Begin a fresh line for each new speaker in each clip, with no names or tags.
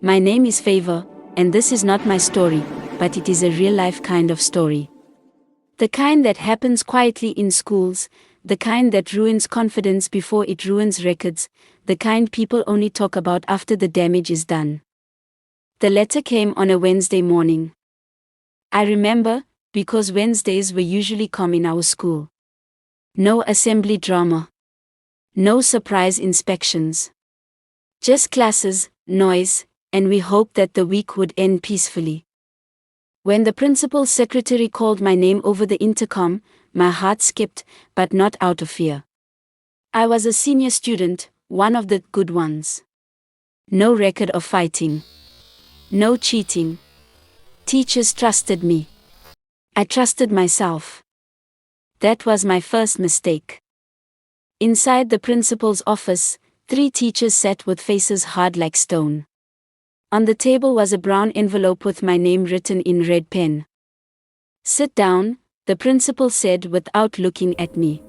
My name is Favor, and this is not my story, but it is a real-life kind of story. The kind that happens quietly in schools, the kind that ruins confidence before it ruins records, the kind people only talk about after the damage is done. The letter came on a Wednesday morning. I remember, because Wednesdays were usually calm in our school. No assembly drama. No surprise inspections. Just classes, noise, and we hoped that the week would end peacefully. When the principal's secretary called my name over the intercom, my heart skipped, but not out of fear. I was a senior student, one of the good ones. No record of fighting. No cheating. Teachers trusted me. I trusted myself. That was my first mistake. Inside the principal's office, 3 teachers sat with faces hard like stone. On the table was a brown envelope with my name written in red pen. "Sit down," the principal said without looking at me.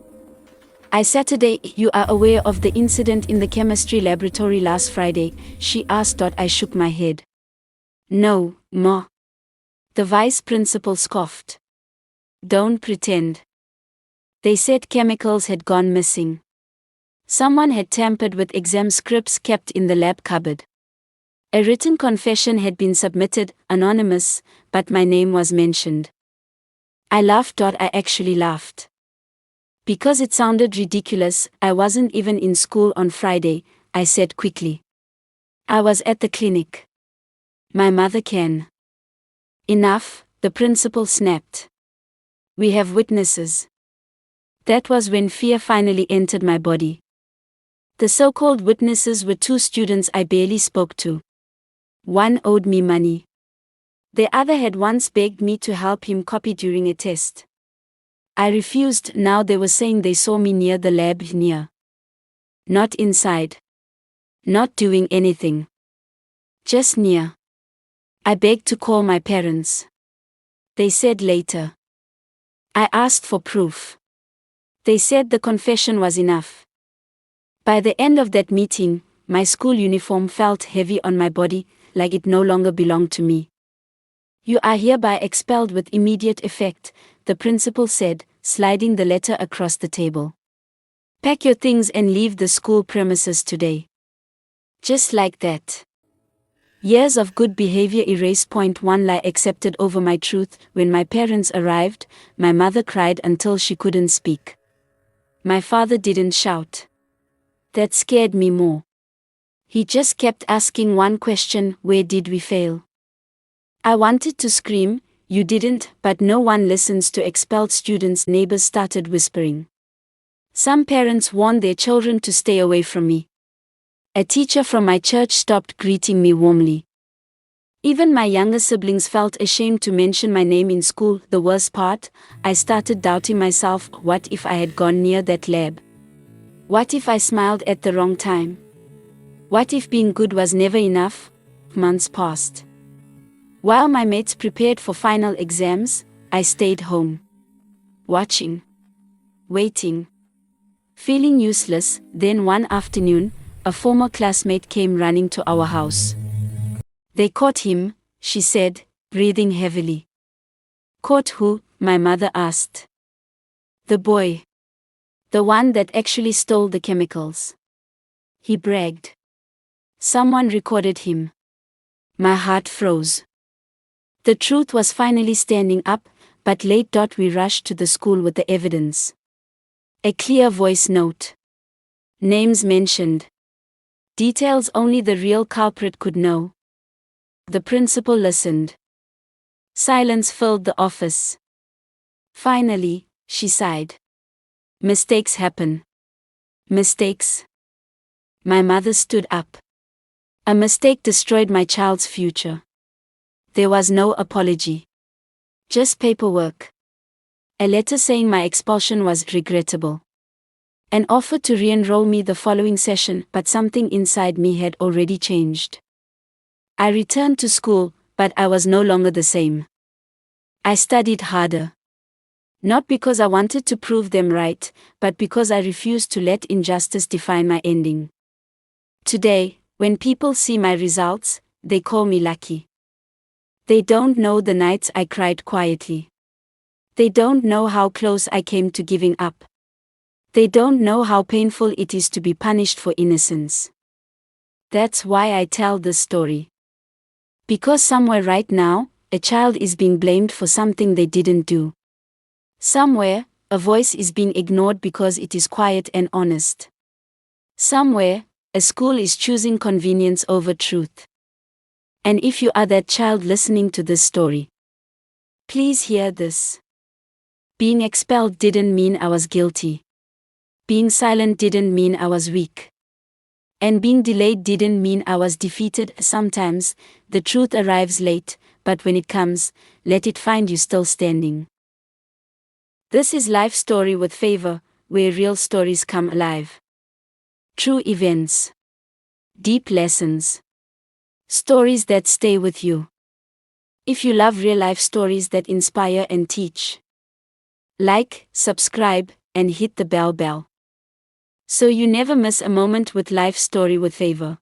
"Saturday, you are aware of the incident in the chemistry laboratory last Friday?" she asked. I shook my head. "No, Ma." The vice principal scoffed. "Don't pretend." They said chemicals had gone missing. Someone had tampered with exam scripts kept in the lab cupboard. A written confession had been submitted, anonymous, but my name was mentioned. I laughed. I actually laughed. Because it sounded ridiculous. I wasn't even in school on Friday, I said quickly. I was at the clinic. My mother can. Enough, the principal snapped. We have witnesses. That was when fear finally entered my body. The so-called witnesses were 2 students I barely spoke to. One owed me money. The other had once begged me to help him copy during a test. I refused. Now they were saying they saw me near the lab. Not inside. Not doing anything. Just near. I begged to call my parents. They said later. I asked for proof. They said the confession was enough. By the end of that meeting, my school uniform felt heavy on my body, like it no longer belonged to me. "You are hereby expelled with immediate effect," the principal said, sliding the letter across the table. "Pack your things and leave the school premises today." Just like that. Years of good behavior erased. One lie accepted over my truth. When my parents arrived, my mother cried until she couldn't speak. My father didn't shout. That scared me more. He just kept asking one question: where did we fail? I wanted to scream, "You didn't," but no one listens to expelled students. Neighbors started whispering. Some parents warned their children to stay away from me. A teacher from my church stopped greeting me warmly. Even my younger siblings felt ashamed to mention my name in school. The worst part, I started doubting myself. What if I had gone near that lab? What if I smiled at the wrong time? What if being good was never enough? Months passed. While my mates prepared for final exams, I stayed home. Watching. Waiting. Feeling useless. Then one afternoon, a former classmate came running to our house. "They caught him," she said, breathing heavily. "Caught who?" my mother asked. "The boy. The one that actually stole the chemicals. He bragged. Someone recorded him." My heart froze. The truth was finally standing up, but late. We rushed to the school with the evidence. A clear voice note. Names mentioned. Details only the real culprit could know. The principal listened. Silence filled the office. Finally, she sighed. Mistakes happen. Mistakes. My mother stood up. A mistake destroyed my child's future. There was no apology. Just paperwork. A letter saying my expulsion was regrettable. An offer to re-enroll me the following session, but something inside me had already changed. I returned to school, but I was no longer the same. I studied harder. Not because I wanted to prove them right, but because I refused to let injustice define my ending. Today, when people see my results, they call me lucky. They don't know the nights I cried quietly. They don't know how close I came to giving up. They don't know how painful it is to be punished for innocence. That's why I tell this story. Because somewhere right now, a child is being blamed for something they didn't do. Somewhere, a voice is being ignored because it is quiet and honest. Somewhere, a school is choosing convenience over truth. And if you are that child listening to this story, please hear this. Being expelled didn't mean I was guilty. Being silent didn't mean I was weak. And being delayed didn't mean I was defeated. Sometimes, the truth arrives late, but when it comes, let it find you still standing. This is Life Story with Favor, where real stories come alive. True events. Deep lessons. Stories that stay with you. If you love real-life stories that inspire and teach, like, subscribe, and hit the bell, so you never miss a moment with Life Story with Favor.